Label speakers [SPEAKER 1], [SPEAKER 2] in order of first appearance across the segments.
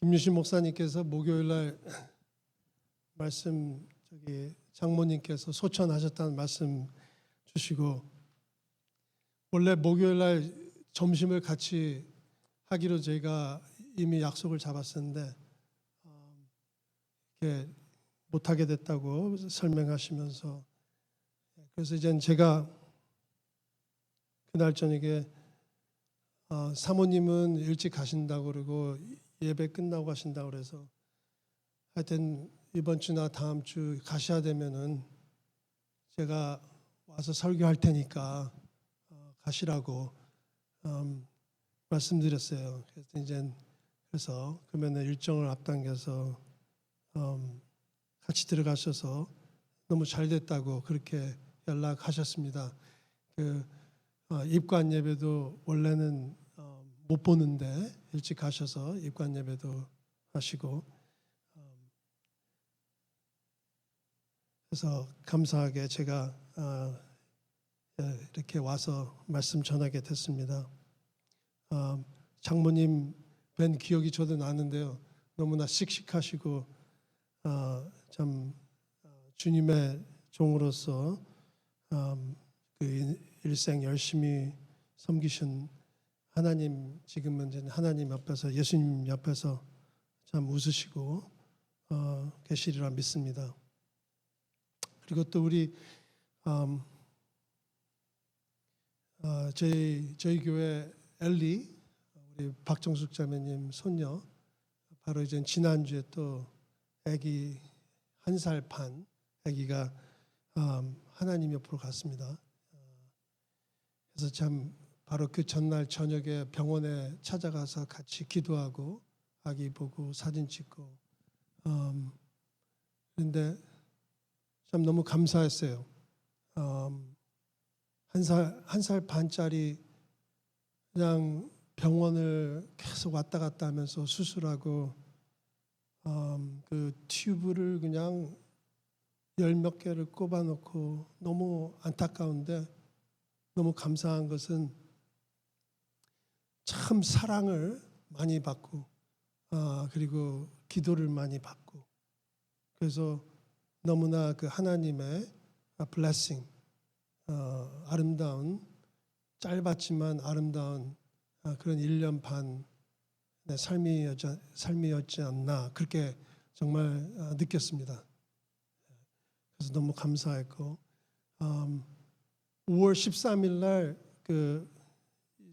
[SPEAKER 1] 김유신 목사님께서 목요일 날 말씀 장모님께서 소천하셨다는 말씀 주시고, 원래 목요일 날 점심을 같이 하기로 저희가 이미 약속을 잡았었는데 이렇게 못하게 됐다고 설명하시면서, 그래서 이제 제가 그날 저녁에 사모님은 일찍 가신다고 그러고 예배 끝나고 가신다고 그래서 하여튼 이번 주나 다음 주 가셔야 되면은 제가 와서 설교할 테니까 가시라고 말씀드렸어요. 그래서 그러면 일정을 앞당겨서 같이 들어가셔서 너무 잘 됐다고 그렇게 연락하셨습니다. 입관 예배도 원래는 못 보는데 일찍 가셔서 입관 예배도 하시고, 그래서 감사하게 제가 이렇게 와서 말씀 전하게 됐습니다. 장모님 뵌 기억이 저도 나는데요, 너무나 씩씩하시고 참 주님의 종으로서 그 일생 열심히 섬기신 하나님, 지금은 이제 하나님 앞에서, 예수님 옆에서 참 웃으시고 계시리라 믿습니다. 그리고 또 우리 저희 교회 엘리, 우리 박정숙 자매님 손녀, 바로 이제 지난주에 또 아기 1살 반 아기가 하나님 옆으로 갔습니다. 그래서 참 바로 그 전날 저녁에 병원에 찾아가서 같이 기도하고 아기 보고 사진 찍고, 그런데 참 너무 감사했어요. 한 살 반짜리 그냥 병원을 계속 왔다 갔다 하면서 수술하고 그 튜브를 그냥 10몇 개를 꼽아놓고, 너무 안타까운데 너무 감사한 것은 참 사랑을 많이 받고 그리고 기도를 많이 받고, 그래서 너무나 그 하나님의 blessing, 아름다운, 짧았지만 아름다운 그런 1년 반 삶이었지 않나, 그렇게 정말 느꼈습니다. 그래서 너무 감사했고, 5월 13일 날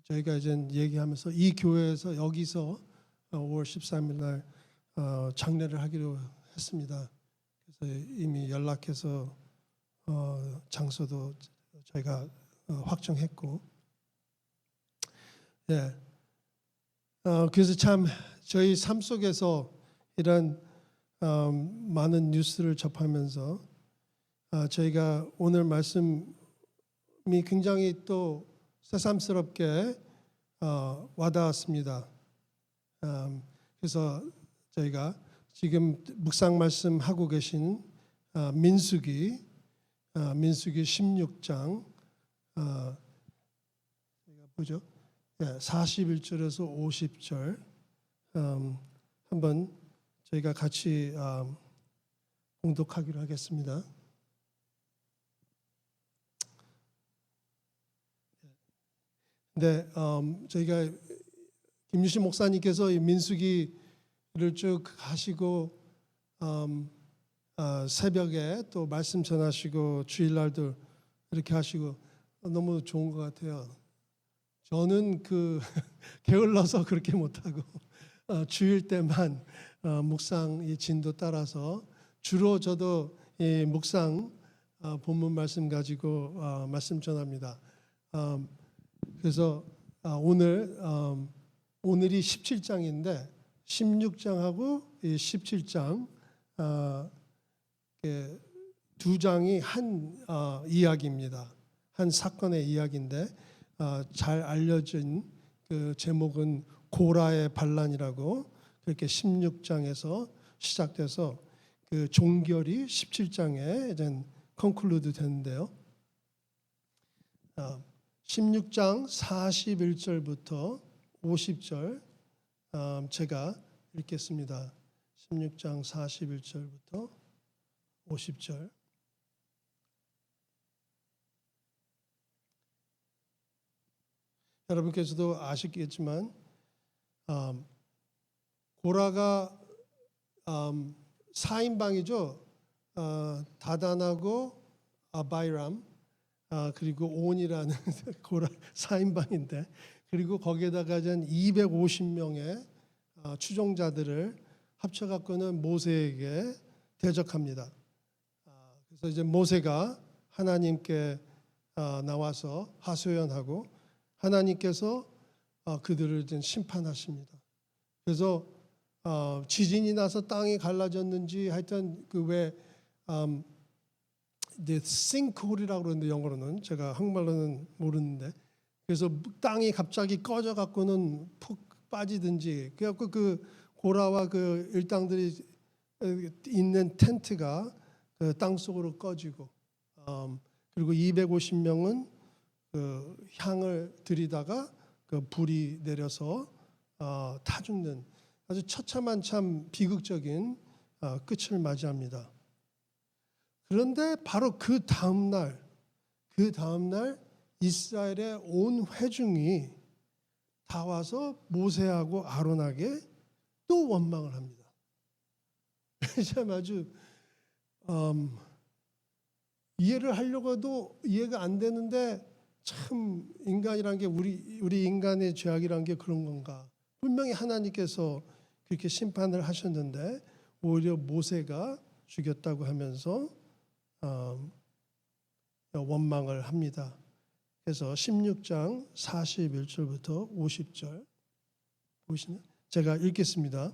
[SPEAKER 1] 저희가 이제 얘기하면서 이 교회에서 여기서 5월 13일 날 장례를 하기로 했습니다. 그래서 이미 연락해서 장소도 저희가 확정했고, 그래서 참 저희 삶 속에서 이런 많은 뉴스를 접하면서 저희가 오늘 말씀이 굉장히 또 새삼스럽게 와닿았습니다. 그래서 저희가 지금 묵상 말씀하고 계신 민수기 16장 보죠. 41절에서 50절 한번 저희가 같이 공독하기로 하겠습니다. 네, 저희가 김유신 목사님께서 이 민수기를 쭉 하시고 새벽에 또 말씀 전하시고 주일날도 이렇게 하시고 너무 좋은 것 같아요. 저는 게을러서 그렇게 못하고 주일 때만 묵상 이 진도 따라서 주로 저도 이 묵상 본문 말씀 가지고 말씀 전합니다. 그래서 오늘이 17장인데 16장하고 17장 두 장이 한 이야기입니다. 한 사건의 이야기인데 잘 알려진 그 제목은 고라의 반란이라고, 그렇게 16장에서 시작돼서 그 종결이 17장에 이제 컨클루드 되는데요. 16장 41절부터 50절 제가 읽겠습니다. 16장 41절부터 50절. 여러분께서도 아시겠지만 고라가 4인방이죠. 다단하고 아바이람 그리고 온이라는 고라 4인방인데, 그리고 거기에다가 한 250명의 추종자들을 합쳐갖고는 모세에게 대적합니다. 그래서 이제 모세가 하나님께 나와서 하소연하고 하나님께서 그들을 이제 심판하십니다. 그래서 지진이 나서 땅이 갈라졌는지 하여튼 그 왜 이제 싱크홀이라고 그러는데 영어로는, 제가 한국말로는 모르는데, 그래서 땅이 갑자기 꺼져 갖고는 푹 빠지든지, 그래갖고 그 고라와 그 일당들이 있는 텐트가 그 땅 속으로 꺼지고, 그리고 250명은 그 향을 들이다가 그 불이 내려서 타 죽는 아주 처참한 비극적인 끝을 맞이합니다. 그런데 바로 그 다음 날 이스라엘의 온 회중이 다 와서 모세하고 아론에게 또 원망을 합니다. 참 아주 이해를 하려고 해도 이해가 안 되는데, 참 인간이란 게 우리 인간의 죄악이란 게 그런 건가? 분명히 하나님께서 그렇게 심판을 하셨는데 오히려 모세가 죽였다고 하면서 원망을 합니다. 그래서 16장 41절부터 50절 보시면 제가 읽겠습니다.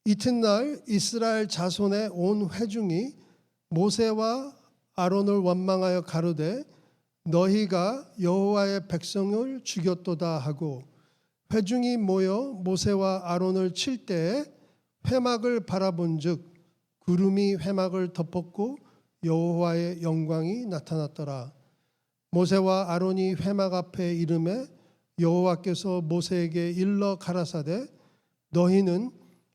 [SPEAKER 1] 이튿날 이스라엘 자손의 온 회중이 모세와 아론을 원망하여 가로되 너희가 여호와의 백성을 죽였도다 하고, 회중이 모여 모세와 아론을 칠 때에 회막을 바라본즉 구름이 회막을 덮었고 여호와의 영광이 나타났더라. 모세와 아론이 회막 앞에 이르매 여호와께서 모세에게 일러 가라사대 너희는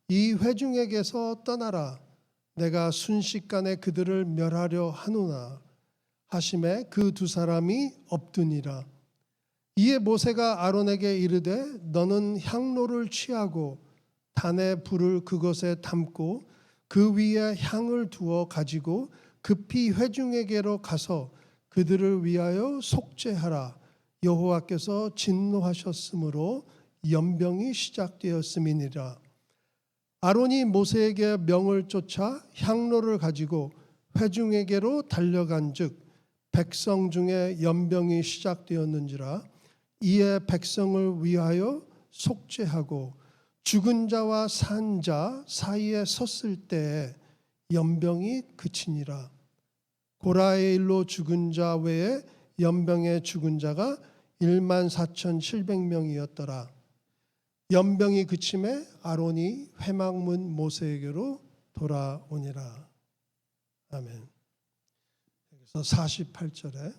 [SPEAKER 1] 이 회중에게서 떠나라. 내가 순식간에 그들을 멸하려 하노나 하심에 그 두 사람이 없더니라. 이에 모세가 아론에게 이르되 너는 향로를 취하고 단의 불을 그것에 담고 그 위에 향을 두어 가지고 급히 회중에게로 가서 그들을 위하여 속죄하라. 여호와께서 진노하셨으므로 연병이 시작되었음이니라. 아론이 모세에게 명을 쫓아 향로를 가지고 회중에게로 달려간즉 백성 중에 연병이 시작되었는지라. 이에 백성을 위하여 속죄하고 죽은 자와 산 자 사이에 섰을 때에 연병이 그치니라. 고라의 일로 죽은 자 외에 연병에 죽은 자가 14,700명이었더라. 연병이 그침에 아론이 회막문 모세에게로 돌아오니라. 아멘. 그래서 48절에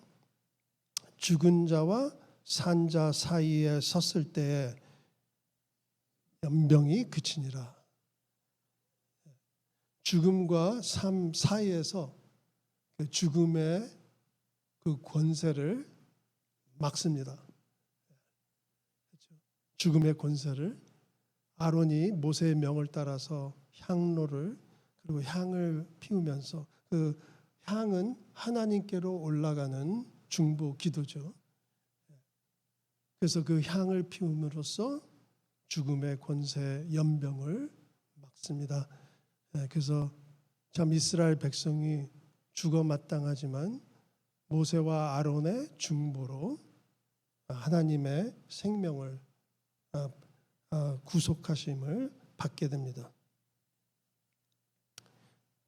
[SPEAKER 1] 죽은 자와 산 자 사이에 섰을 때에 연병이 그치니라. 죽음과 삶 사이에서 그 죽음의 그 권세를 막습니다. 죽음의 권세를 아론이 모세의 명을 따라서 향로를 그리고 향을 피우면서, 그 향은 하나님께로 올라가는 중보 기도죠. 그래서 그 향을 피움으로써 죽음의 권세 연병을 막습니다. 그래서 참 이스라엘 백성이 죽어 마땅하지만 모세와 아론의 중보로 하나님의 생명을 구속하심을 받게 됩니다.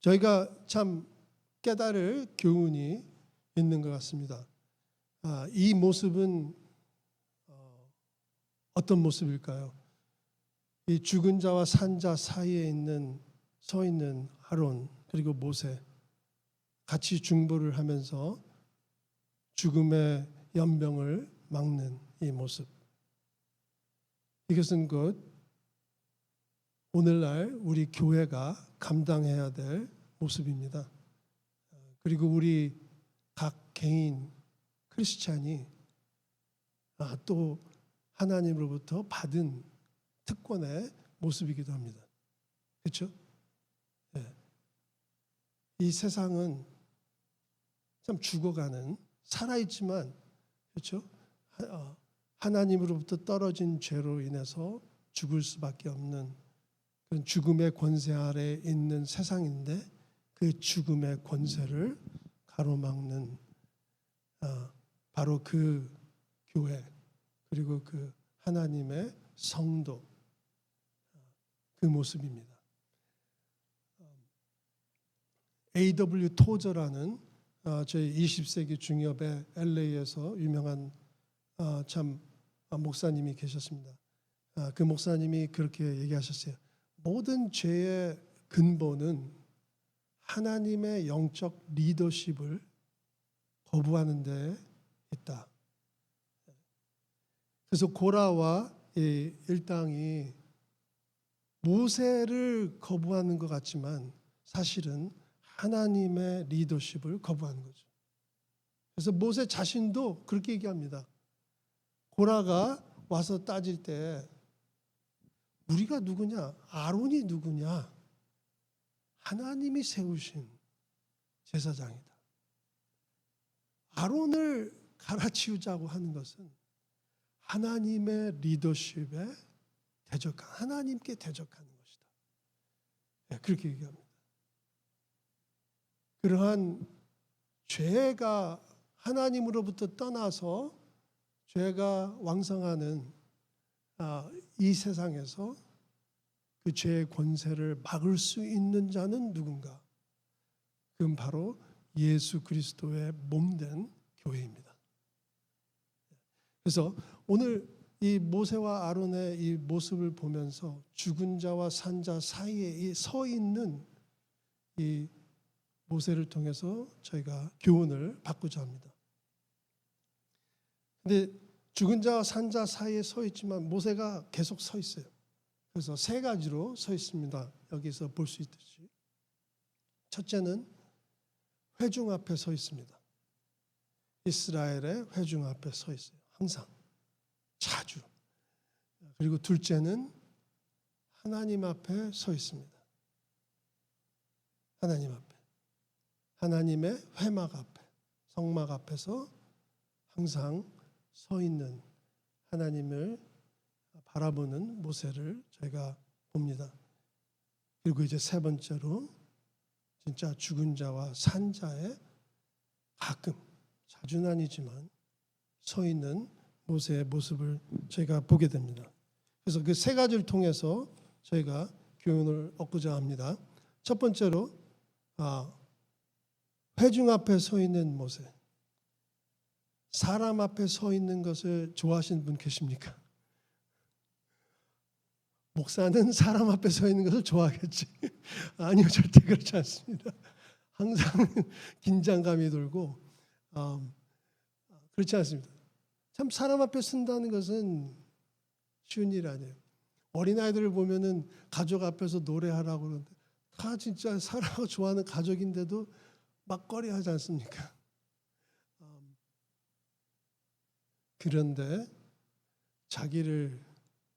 [SPEAKER 1] 저희가 참 깨달을 교훈이 있는 것 같습니다. 이 모습은 어떤 모습일까요? 이 죽은 자와 산 자 사이에 서 있는 아론 그리고 모세, 같이 중보를 하면서 죽음의 연병을 막는 이 모습. 이것은 곧 오늘날 우리 교회가 감당해야 될 모습입니다. 그리고 우리 각 개인 크리스찬이 또 하나님으로부터 받은 특권의 모습이기도 합니다. 그렇죠? 네. 이 세상은 참 죽어가는, 살아있지만, 그렇죠? 하나님으로부터 떨어진 죄로 인해서 죽을 수밖에 없는 그런 죽음의 권세 아래 있는 세상인데, 그 죽음의 권세를 가로막는 바로 그 교회, 그리고 그 하나님의 성도, 그 모습입니다. A.W. 토저라는 저희 20세기 중엽의 LA에서 유명한 참 목사님이 계셨습니다. 그 목사님이 그렇게 얘기하셨어요. 모든 죄의 근본은 하나님의 영적 리더십을 거부하는 데 있다. 그래서 고라와 일당이 모세를 거부하는 것 같지만 사실은 하나님의 리더십을 거부하는 거죠. 그래서 모세 자신도 그렇게 얘기합니다. 고라가 와서 따질 때 우리가 누구냐? 아론이 누구냐? 하나님이 세우신 제사장이다. 아론을 갈아치우자고 하는 것은 하나님의 리더십에 대적한, 하나님께 대적하는 것이다. 네, 그렇게 얘기합니다. 그러한 죄가 하나님으로부터 떠나서 죄가 왕성하는 이 세상에서 그 죄의 권세를 막을 수 있는 자는 누군가? 그건 바로 예수 그리스도의 몸된 교회입니다. 그래서 오늘 이 모세와 아론의 이 모습을 보면서 죽은 자와 산 자 사이에 서 있는 이 모세를 통해서 저희가 교훈을 받고자 합니다. 근데 죽은 자와 산 자 사이에 서 있지만 모세가 계속 서 있어요. 그래서 세 가지로 서 있습니다. 여기서 볼 수 있듯이. 첫째는 회중 앞에 서 있습니다. 이스라엘의 회중 앞에 서 있어요. 항상. 자주. 그리고 둘째는 하나님 앞에 서 있습니다. 하나님 앞에. 하나님의 회막 앞에, 성막 앞에서 항상 서 있는 하나님을 바라보는 모세를 저희가 봅니다. 그리고 이제 세 번째로 진짜 죽은 자와 산 자의 가끔, 자주는 아니지만 서 있는 모세의 모습을 저희가 보게 됩니다. 그래서 그 세 가지를 통해서 저희가 교훈을 얻고자 합니다. 첫 번째로 회중 앞에 서 있는 모세. 사람 앞에 서 있는 것을 좋아하시는 분 계십니까? 목사는 사람 앞에 서 있는 것을 좋아하겠지. 아니요, 절대 그렇지 않습니다. 항상 긴장감이 들고 그렇지 않습니다. 참 사람 앞에 쓴다는 것은 쉬운 일 아니에요. 어린아이들을 보면은 가족 앞에서 노래하라고 그러는데 다 진짜 사람을 좋아하는 가족인데도 막걸리 하지 않습니까? 그런데 자기를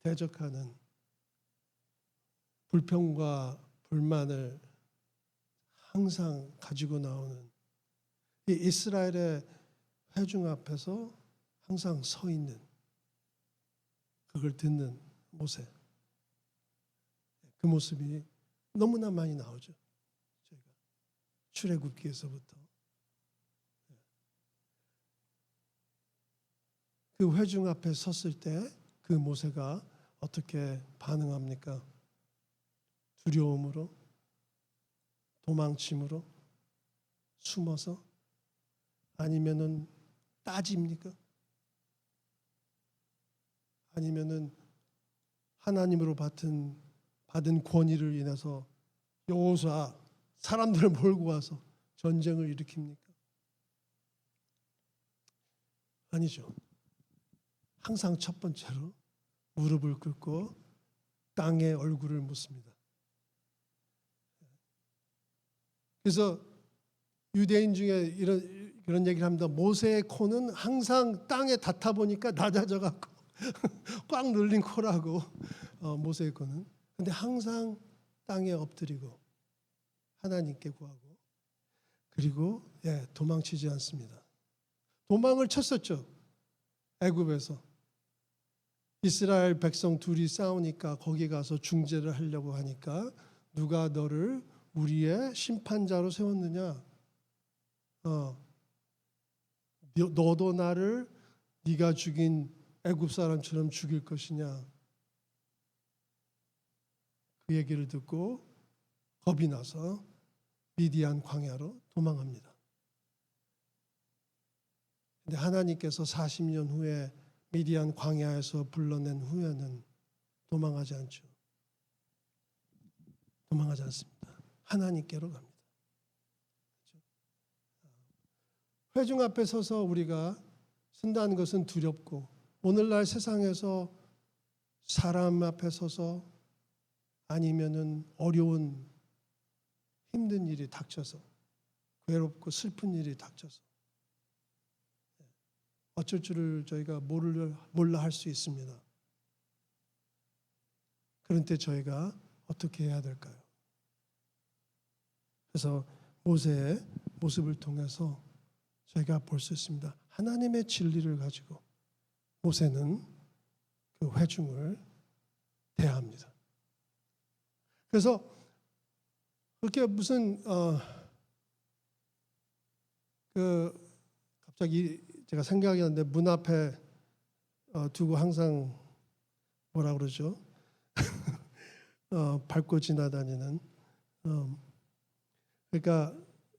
[SPEAKER 1] 대적하는 불평과 불만을 항상 가지고 나오는 이 이스라엘의 회중 앞에서 항상 서 있는, 그걸 듣는 모세. 그 모습이 너무나 많이 나오죠. 저희가 출애굽기에서부터. 그 회중 앞에 섰을 때 그 모세가 어떻게 반응합니까? 두려움으로, 도망침으로, 숨어서, 아니면은 따집니까? 아니면은 하나님으로 받은 권위를 인해서 여호수아 사람들을 몰고 와서 전쟁을 일으킵니까? 아니죠. 항상 첫 번째로 무릎을 꿇고 땅에 얼굴을 묻습니다. 그래서 유대인 중에 그런 얘기를 합니다. 모세의 코는 항상 땅에 닿다 보니까 낮아져 갖고 꽉 눌린 코라고. 모세의 코는. 근데 항상 땅에 엎드리고 하나님께 구하고, 그리고 도망치지 않습니다. 도망을 쳤었죠. 애굽에서 이스라엘 백성 둘이 싸우니까 거기 가서 중재를 하려고 하니까 누가 너를 우리의 심판자로 세웠느냐? 너도 나를 네가 죽인 애굽 사람처럼 죽일 것이냐? 그 얘기를 듣고 겁이 나서 미디안 광야로 도망합니다. 근데 하나님께서 40년 후에 미디안 광야에서 불러낸 후에는 도망하지 않죠. 도망하지 않습니다. 하나님께로 갑니다. 회중 앞에 서서 우리가 쓴다는 것은 두렵고, 오늘날 세상에서 사람 앞에 서서 아니면은 어려운 힘든 일이 닥쳐서, 괴롭고 슬픈 일이 닥쳐서 어쩔 줄을 저희가 몰라 할 수 있습니다. 그런 때 저희가 어떻게 해야 될까요? 그래서 모세의 모습을 통해서 저희가 볼 수 있습니다. 하나님의 진리를 가지고 모세는 그 회중을 대합니다. 그래서 그렇게 무슨 갑자기 제가 생각이 났는데, 문 앞에 두고 항상 뭐라 그러죠? 밟고 지나다니는. 그러니까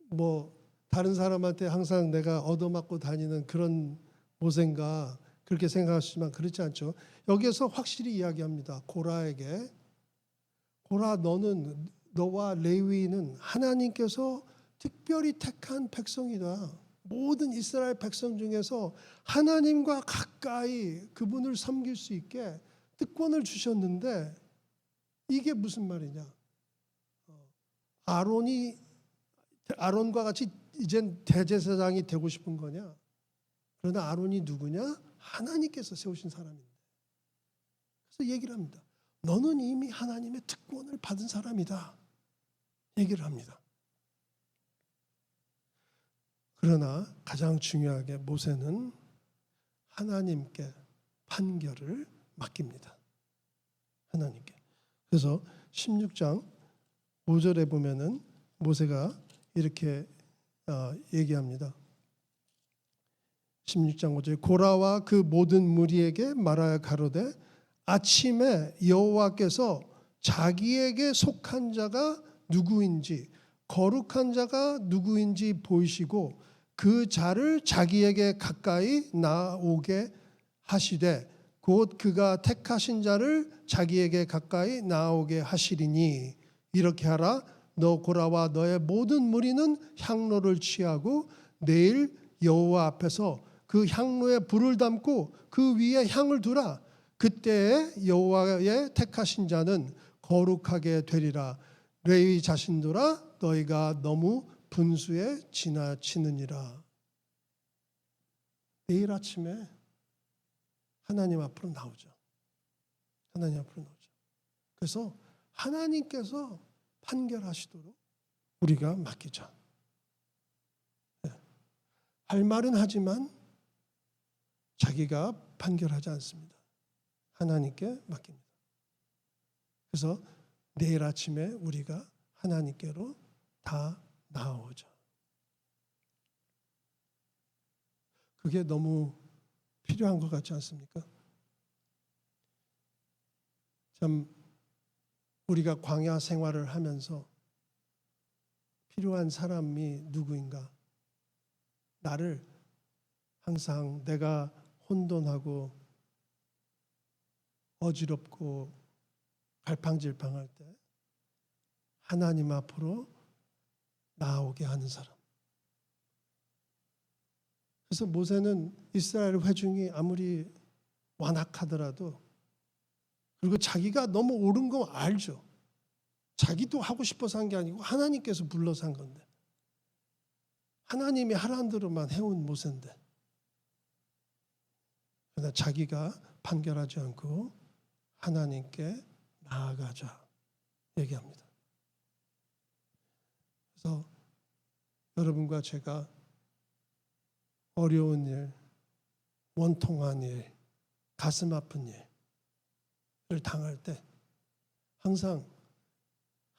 [SPEAKER 1] 뭐 다른 사람한테 항상 내가 얻어맞고 다니는 그런 모세인가 그렇게 생각하시지만 그렇지 않죠. 여기에서 확실히 이야기합니다. 고라에게, 고라, 너와 레위인은 하나님께서 특별히 택한 백성이다. 모든 이스라엘 백성 중에서 하나님과 가까이 그분을 섬길 수 있게 특권을 주셨는데, 이게 무슨 말이냐? 아론과 같이 이젠 대제사장이 되고 싶은 거냐? 그러나 아론이 누구냐? 하나님께서 세우신 사람인데. 그래서 얘기를 합니다. 너는 이미 하나님의 특권을 받은 사람이다. 얘기를 합니다. 그러나 가장 중요하게 모세는 하나님께 판결을 맡깁니다. 하나님께. 그래서 16장 5절에 보면은 모세가 이렇게 얘기합니다. 16장 5절, 고라와 그 모든 무리에게 말하여 가로되 아침에 여호와께서 자기에게 속한 자가 누구인지, 거룩한 자가 누구인지 보이시고 그 자를 자기에게 가까이 나오게 하시되 곧 그가 택하신 자를 자기에게 가까이 나오게 하시리니, 이렇게 하라. 너 고라와 너의 모든 무리는 향로를 취하고 내일 여호와 앞에서 그 향로에 불을 담고 그 위에 향을 두라. 그때에 여호와의 택하신 자는 거룩하게 되리라. 레위 자신들아, 너희가 너무 분수에 지나치느니라. 내일 아침에 하나님 앞으로 나오죠. 하나님 앞으로 나오죠. 그래서 하나님께서 판결하시도록 우리가 맡기자. 할 말은 하지만 자기가 판결하지 않습니다. 하나님께 맡깁니다. 그래서 내일 아침에 우리가 하나님께로 다 나아오죠. 그게 너무 필요한 것 같지 않습니까? 참 우리가 광야 생활을 하면서 필요한 사람이 누구인가? 나를 항상 내가 혼돈하고 어지럽고 갈팡질팡할 때 하나님 앞으로 나오게 하는 사람. 그래서 모세는 이스라엘 회중이 아무리 완악하더라도 그리고 자기가 너무 옳은 거 알죠. 자기도 하고 싶어서 한 게 아니고 하나님께서 불러서 한 건데, 하나님이 하라는 대로만 해온 모세인데, 그러나 자기가 판결하지 않고 하나님께 나아가자 얘기합니다. 그래서 여러분과 제가 어려운 일, 원통한 일, 가슴 아픈 일을 당할 때 항상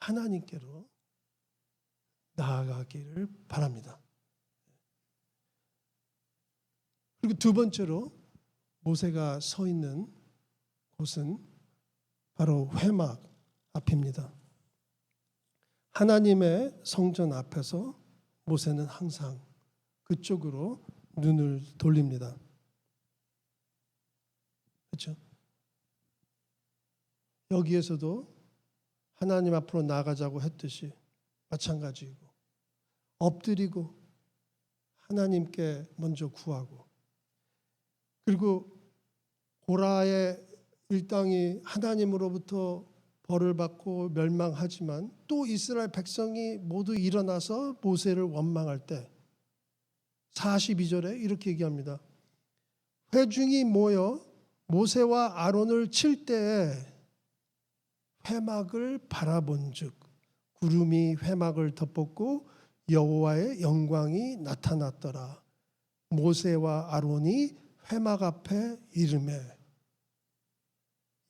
[SPEAKER 1] 하나님께로 나아가기를 바랍니다. 그리고 두 번째로 모세가 서 있는 곳은 바로 회막 앞입니다. 하나님의 성전 앞에서 모세는 항상 그쪽으로 눈을 돌립니다. 그렇죠? 여기에서도 하나님 앞으로 나아가자고 했듯이 마찬가지이고, 엎드리고 하나님께 먼저 구하고, 그리고 고라의 일당이 하나님으로부터 벌을 받고 멸망하지만 또 이스라엘 백성이 모두 일어나서 모세를 원망할 때 42절에 이렇게 얘기합니다. 회중이 모여 모세와 아론을 칠 때에 회막을 바라본즉 구름이 회막을 덮었고 여호와의 영광이 나타났더라. 모세와 아론이 회막 앞에 이르매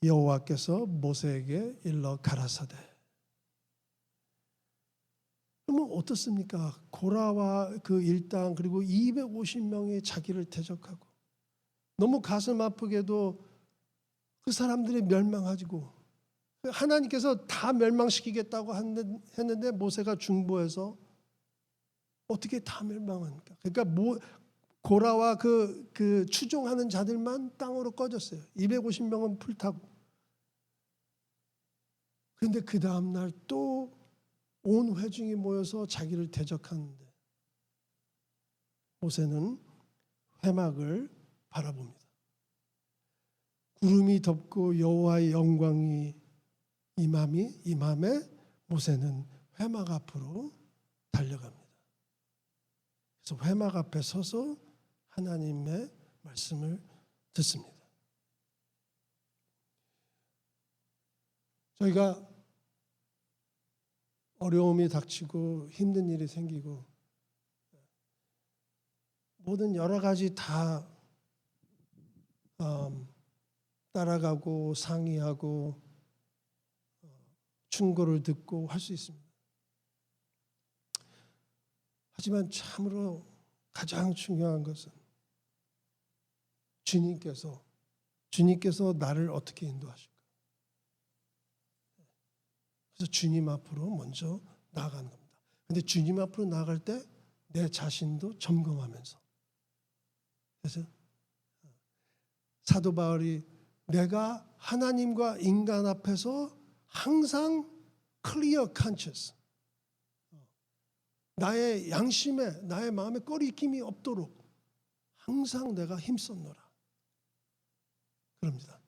[SPEAKER 1] 여호와께서 모세에게 일러 가라사대. 그러면 어떻습니까? 고라와 그 일당 그리고 250명이 자기를 대적하고 너무 가슴 아프게도 그 사람들이 멸망하고 하나님께서 다 멸망시키겠다고 했는데 모세가 중보해서 어떻게 다 멸망합니까? 그러니까 고라와 그 추종하는 자들만 땅으로 꺼졌어요. 250명은 불타고. 그런데 그 다음 날 또 온 회중이 모여서 자기를 대적하는데 모세는 회막을 바라봅니다. 구름이 덮고 여호와의 영광이 임함에 모세는 회막 앞으로 달려갑니다. 그래서 회막 앞에 서서 하나님의 말씀을 듣습니다. 저희가 어려움이 닥치고 힘든 일이 생기고 모든 여러 가지 다 따라가고 상의하고 충고를 듣고 할 수 있습니다. 하지만 참으로 가장 중요한 것은 주님께서 나를 어떻게 인도하실까? 그래서 주님 앞으로 먼저 나아가는 겁니다. 그런데 주님 앞으로 나아갈 때 내 자신도 점검하면서, 그래서 사도 바울이 내가 하나님과 인간 앞에서 항상 clear conscience, 나의 양심에 나의 마음에 꺼리낌이 없도록 항상 내가 힘썼노라 그럽니다.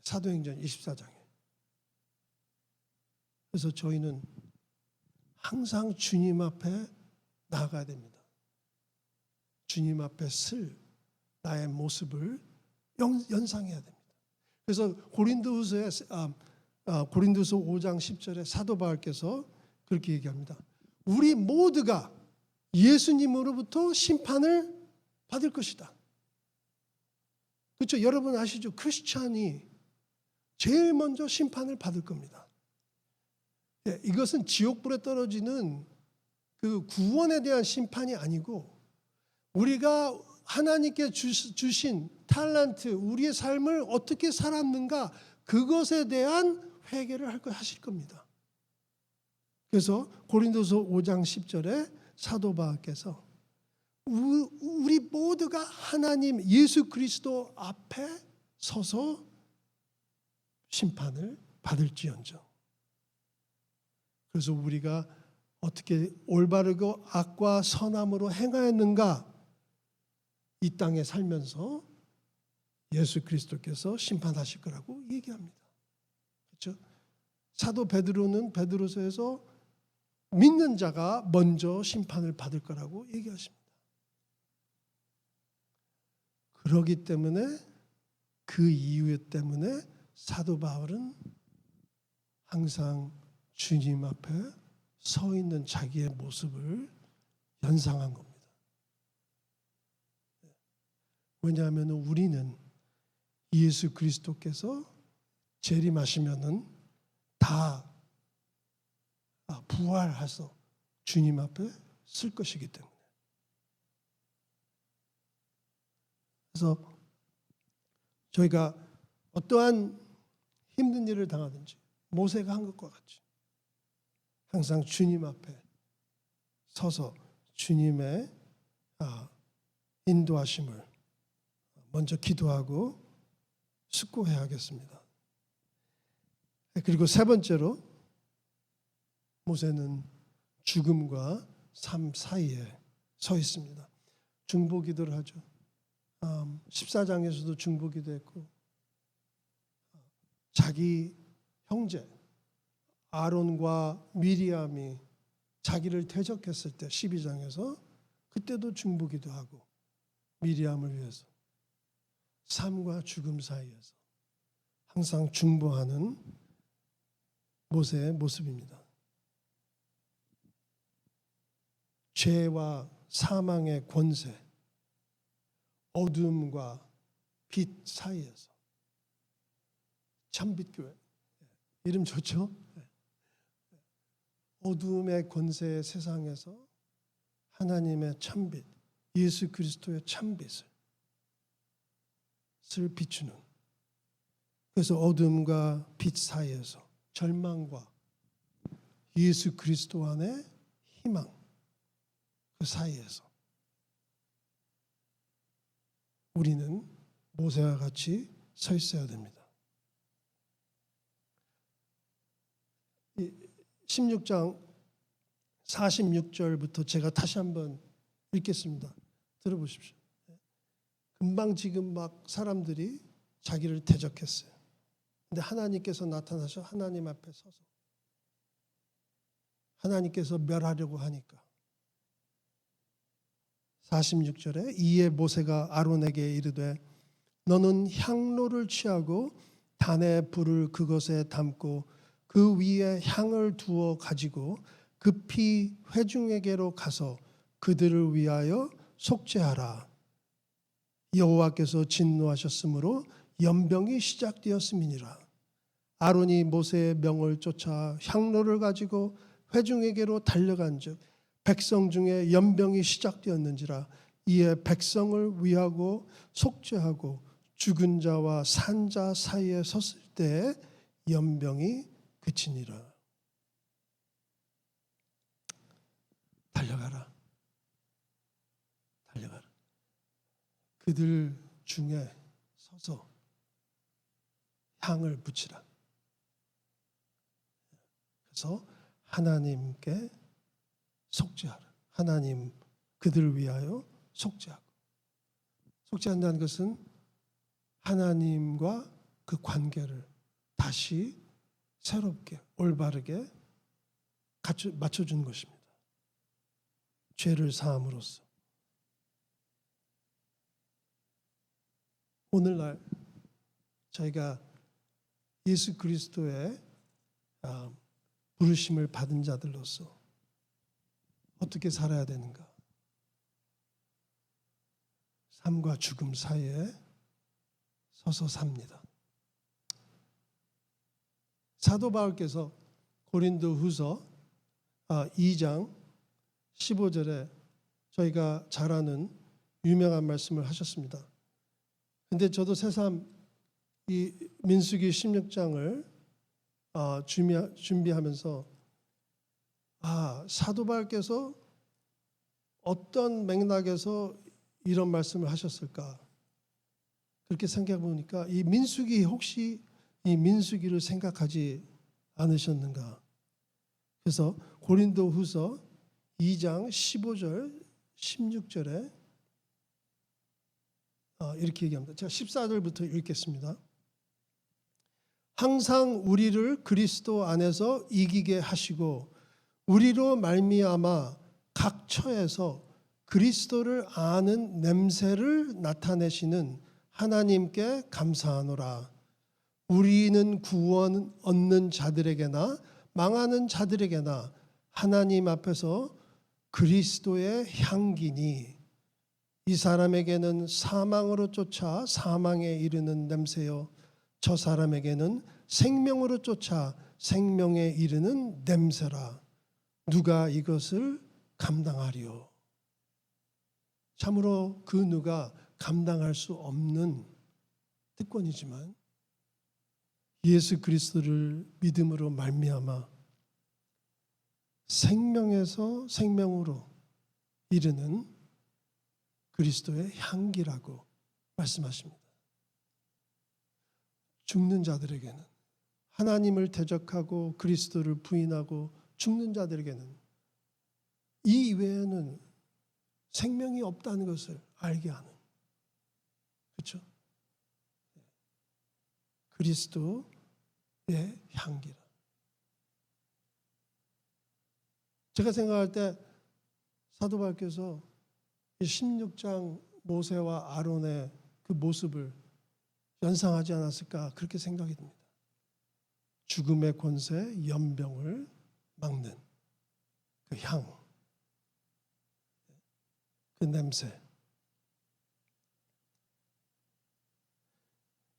[SPEAKER 1] 사도행전 24장에. 그래서 저희는 항상 주님 앞에 나아가야 됩니다. 주님 앞에 쓸 나의 모습을 연상해야 됩니다. 그래서 고린도후서 5장 10절에 사도 바울께서 그렇게 얘기합니다. 우리 모두가 예수님으로부터 심판을 받을 것이다. 그렇죠? 여러분 아시죠? 크리스찬이 제일 먼저 심판을 받을 겁니다. 네, 이것은 지옥불에 떨어지는 그 구원에 대한 심판이 아니고 우리가 하나님께 주신 탤런트, 우리의 삶을 어떻게 살았는가 그것에 대한 회개를 하실 겁니다. 그래서 고린도서 5장 10절에 사도 바울께서 우리 모두가 하나님 예수 그리스도 앞에 서서 심판을 받을지언정. 그래서 우리가 어떻게 올바르고 악과 선함으로 행하였는가 이 땅에 살면서 예수 그리스도께서 심판하실 거라고 얘기합니다. 그렇죠? 사도 베드로는 베드로서에서 믿는 자가 먼저 심판을 받을 거라고 얘기하십니다. 그러기 때문에 그 이유 때문에 사도 바울은 항상 주님 앞에 서 있는 자기의 모습을 연상한 겁니다. 왜냐하면 우리는 예수 그리스도께서 재림하시면은 다 부활해서 주님 앞에 쓸 것이기 때문에. 그래서 저희가 어떠한 힘든 일을 당하든지 모세가 한 것과 같이 항상 주님 앞에 서서 주님의 인도하심을 먼저 기도하고 숙고해야겠습니다. 그리고 세 번째로 모세는 죽음과 삶 사이에 서 있습니다. 중보기도를 하죠. 14장에서도 중보기도 했고 자기 형제 아론과 미리암이 자기를 대적했을 때 12장에서 그때도 중보기도 하고 미리암을 위해서 삶과 죽음 사이에서 항상 중보하는 모세의 모습입니다. 죄와 사망의 권세, 어둠과 빛 사이에서 참빛교회 이름 좋죠? 어둠의 권세의 세상에서 하나님의 참빛, 예수 그리스도의 참빛을 비추는, 그래서 어둠과 빛 사이에서 절망과 예수 그리스도 안의 희망, 그 사이에서 우리는 모세와 같이 서 있어야 됩니다. 16장 46절부터 제가 다시 한번 읽겠습니다. 들어보십시오. 금방 지금 막 사람들이 자기를 대적했어요. 근데 하나님께서 나타나셔 하나님 앞에 서서 하나님께서 멸하려고 하니까 46절에 이에 모세가 아론에게 이르되 너는 향로를 취하고 단의 불을 그것에 담고 그 위에 향을 두어 가지고 급히 회중에게로 가서 그들을 위하여 속죄하라. 여호와께서 진노하셨으므로 연병이 시작되었음이니라. 아론이 모세의 명을 쫓아 향로를 가지고 회중에게로 달려간즉 백성 중에 연병이 시작되었는지라. 이에 백성을 위하고 속죄하고 죽은 자와 산 자 사이에 섰을 때 연병이 그치니라. 달려가라. 달려가라. 그들 중에 서서 향을 붙이라. 그래서 하나님께 속죄하라. 하나님 그들을 위하여 속죄하고, 속죄한다는 것은 하나님과 그 관계를 다시 새롭게 올바르게 맞춰주는 것입니다. 죄를 사함으로써. 오늘날 저희가 예수 그리스도의 부르심을 받은 자들로서 어떻게 살아야 되는가? 삶과 죽음 사이에 서서 삽니다. 사도 바울께서 고린도후서 2장 15절에 저희가 잘 아는 유명한 말씀을 하셨습니다. 근데 저도 새삼 이 민수기 16장을 준비하면서 사도 바울께서 어떤 맥락에서 이런 말씀을 하셨을까? 그렇게 생각해 보니까 이 민수기 혹시 이 민수기를 생각하지 않으셨는가? 그래서 고린도후서 2장 15절 16절에 이렇게 얘기합니다. 제가 14절부터 읽겠습니다. 항상 우리를 그리스도 안에서 이기게 하시고 우리로 말미암아 각 처에서 그리스도를 아는 냄새를 나타내시는 하나님께 감사하노라. 우리는 구원 얻는 자들에게나 망하는 자들에게나 하나님 앞에서 그리스도의 향기니 이 사람에게는 사망으로 쫓아 사망에 이르는 냄새요 저 사람에게는 생명으로 쫓아 생명에 이르는 냄새라. 누가 이것을 감당하리요? 참으로 그 누가 감당할 수 없는 특권이지만 예수 그리스도를 믿음으로 말미암아 생명에서 생명으로 이르는 그리스도의 향기라고 말씀하십니다. 죽는 자들에게는, 하나님을 대적하고 그리스도를 부인하고 죽는 자들에게는 이 이외에는 생명이 없다는 것을 알게 하는, 그렇죠? 그리스도의 향기라. 제가 생각할 때 사도 바울께서 16장 모세와 아론의 그 모습을 연상하지 않았을까 그렇게 생각이 듭니다. 죽음의 권세, 연병을 막는 그 향, 그 냄새.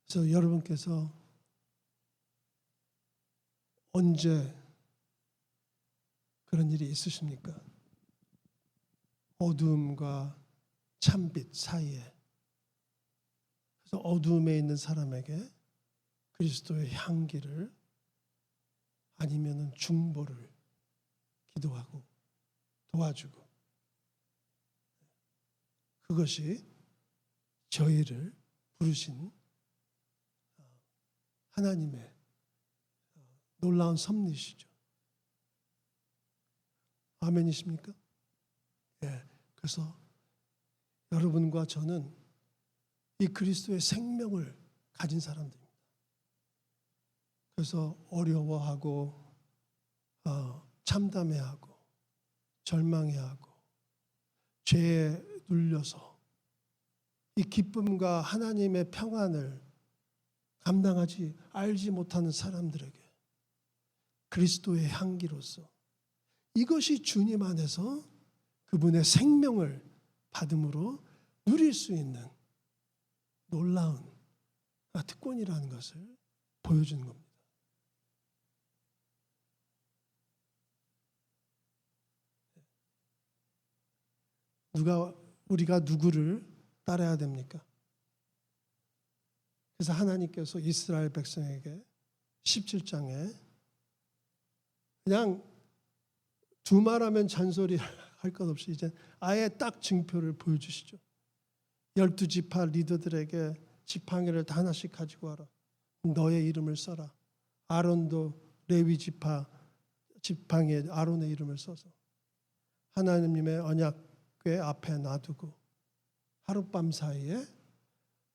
[SPEAKER 1] 그래서 여러분께서 언제 그런 일이 있으십니까? 어두움과 찬빛 사이에. 그래서 어두움에 있는 사람에게 그리스도의 향기를 아니면은 중보를 기도하고 도와주고, 그것이 저희를 부르신 하나님의 놀라운 섭리시죠. 아멘이십니까? 예. 그래서 여러분과 저는 이 그리스도의 생명을 가진 사람들입니다. 그래서 어려워하고 참담해하고 절망해하고 죄에 눌려서 이 기쁨과 하나님의 평안을 감당하지 알지 못하는 사람들에게 그리스도의 향기로서 이것이 주님 안에서 그분의 생명을 받음으로 누릴 수 있는 놀라운 특권이라는 것을 보여주는 겁니다. 우리가 누구를 따라야 됩니까? 그래서 하나님께서 이스라엘 백성에게 17장에 그냥 두말하면 잔소리 할 것 없이 이제 아예 딱 증표를 보여주시죠. 12지파 리더들에게 지팡이를 다 하나씩 가지고 와라. 너의 이름을 써라. 아론도 레위 지팡이에 아론의 이름을 써서 하나님의 언약궤 앞에 놔두고 하룻밤 사이에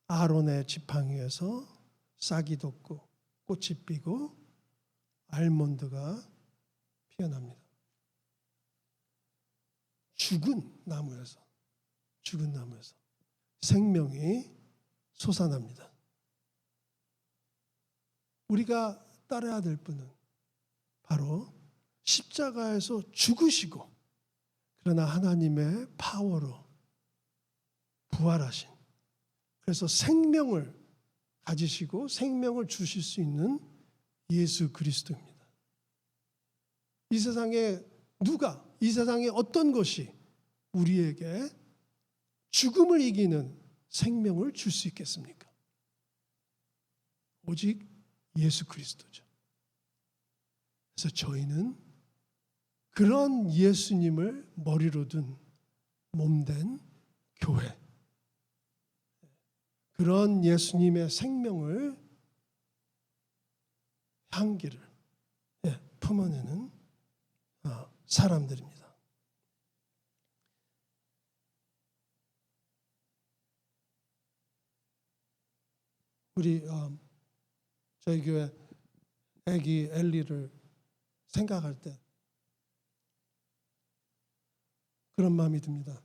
[SPEAKER 1] 아론의 지팡이에서 싹이 돋고 꽃이 피고 알몬드가 피어납니다. 죽은 나무에서 생명이 솟아납니다. 우리가 따라야 될 분은 바로 십자가에서 죽으시고 그러나 하나님의 파워로 부활하신, 그래서 생명을 가지시고 생명을 주실 수 있는 예수 그리스도입니다. 이 세상에 이 세상에 어떤 것이 우리에게 죽음을 이기는 생명을 줄 수 있겠습니까? 오직 예수 그리스도죠. 그래서 저희는 그런 예수님을 머리로 둔 몸된 교회, 그런 예수님의 생명을 향기를 품어내는 사람들입니다. 우리 저희 교회 아기 엘리를 생각할 때 그런 마음이 듭니다.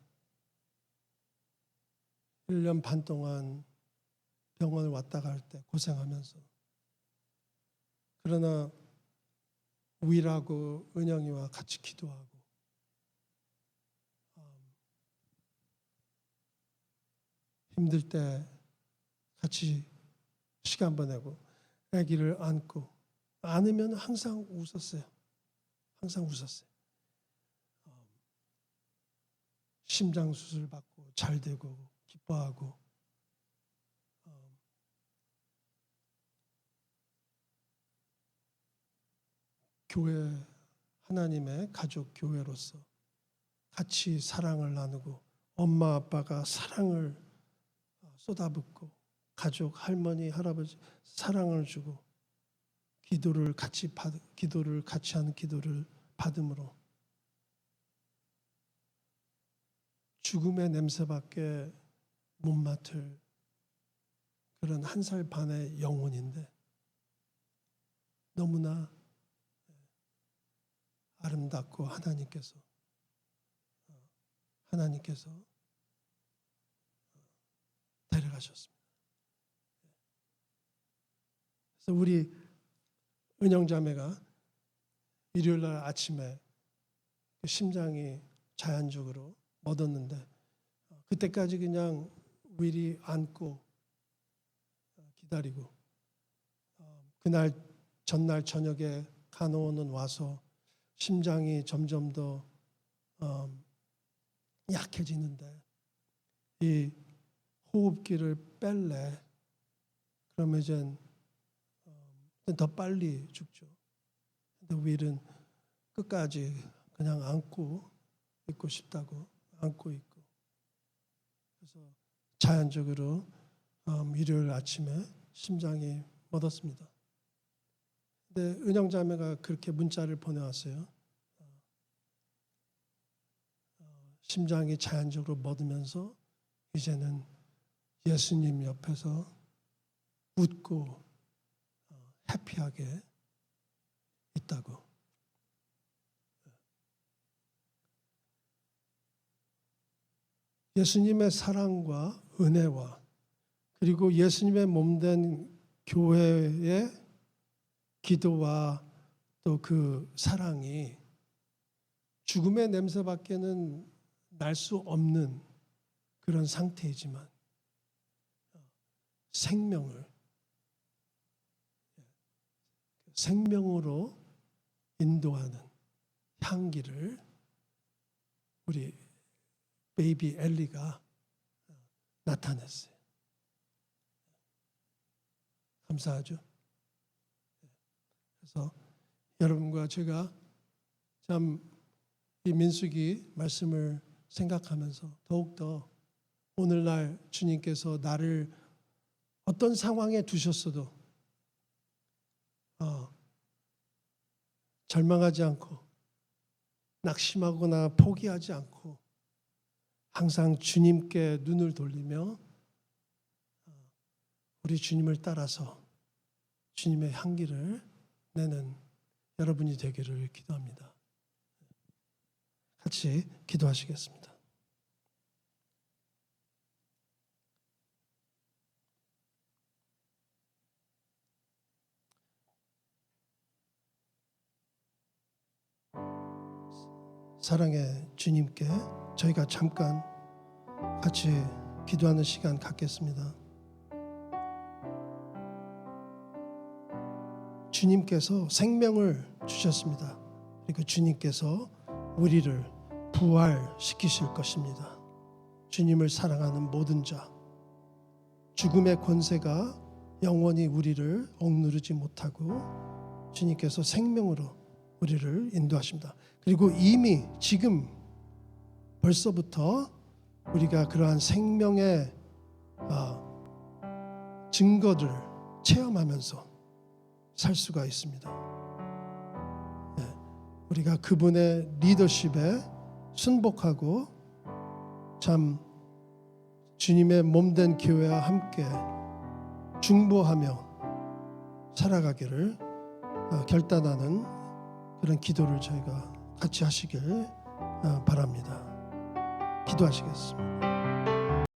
[SPEAKER 1] 1년 반 동안 병원을 왔다 갈 때 고생하면서, 그러나 우일하고 은영이와 같이 기도하고 힘들 때 같이 시간 보내고 아기를 안으면 항상 웃었어요. 항상 웃었어요. 심장 수술 받고 잘 되고 기뻐하고, 교회, 하나님의 가족 교회로서 같이 사랑을 나누고 엄마 아빠가 사랑을 쏟아붓고 가족 할머니 할아버지 사랑을 주고 기도를 같이 하는 기도를 받음으로 죽음의 냄새밖에 못 맡을 그런 1살 반의 영혼인데 너무나 아름답고 하나님께서 데려가셨습니다. 그래서 우리 은영자매가 일요일 날 아침에 심장이 자연적으로 멎었는데 그때까지 그냥 미리 안고 기다리고, 그날 전날 저녁에 간호원은 와서 심장이 점점 더 약해지는데 이 호흡기를 뺄래 그러면 이제 더 빨리 죽죠. 근데 윌은 끝까지 그냥 안고 있고 싶다고 안고 있고, 그래서 자연적으로 일요일 아침에 심장이 멎었습니다. 근데 은영자매가 그렇게 문자를 보내왔어요. 심장이 자연적으로 멎으면서 이제는 예수님 옆에서 웃고 해피하게 있다고. 예수님의 사랑과 은혜와 그리고 예수님의 몸된 교회의 기도와 또 그 사랑이 죽음의 냄새밖에는 날 수 없는 그런 상태이지만 생명으로 인도하는 향기를 우리 베이비 엘리가 나타냈어요. 감사하죠. 그래서 여러분과 제가 참 이 민수기 말씀을 생각하면서 더욱더 오늘날 주님께서 나를 어떤 상황에 두셨어도 절망하지 않고 낙심하거나 포기하지 않고 항상 주님께 눈을 돌리며 우리 주님을 따라서 주님의 향기를 내는 여러분이 되기를 기도합니다. 같이 기도하시겠습니다. 사랑의 주님께 저희가 잠깐 같이 기도하는 시간 갖겠습니다. 주님께서 생명을 주셨습니다. 그리고 주님께서 우리를 부활시키실 것입니다. 주님을 사랑하는 모든 자, 죽음의 권세가 영원히 우리를 억누르지 못하고 주님께서 생명으로 우리를 인도하십니다. 그리고 이미 지금 벌써부터 우리가 그러한 생명의 증거들을 체험하면서 살 수가 있습니다. 우리가 그분의 리더십에 순복하고 참 주님의 몸된 교회와 함께 중보하며 살아가기를 결단하는 그런 기도를 저희가 같이 하시길 바랍니다. 기도하시겠습니다.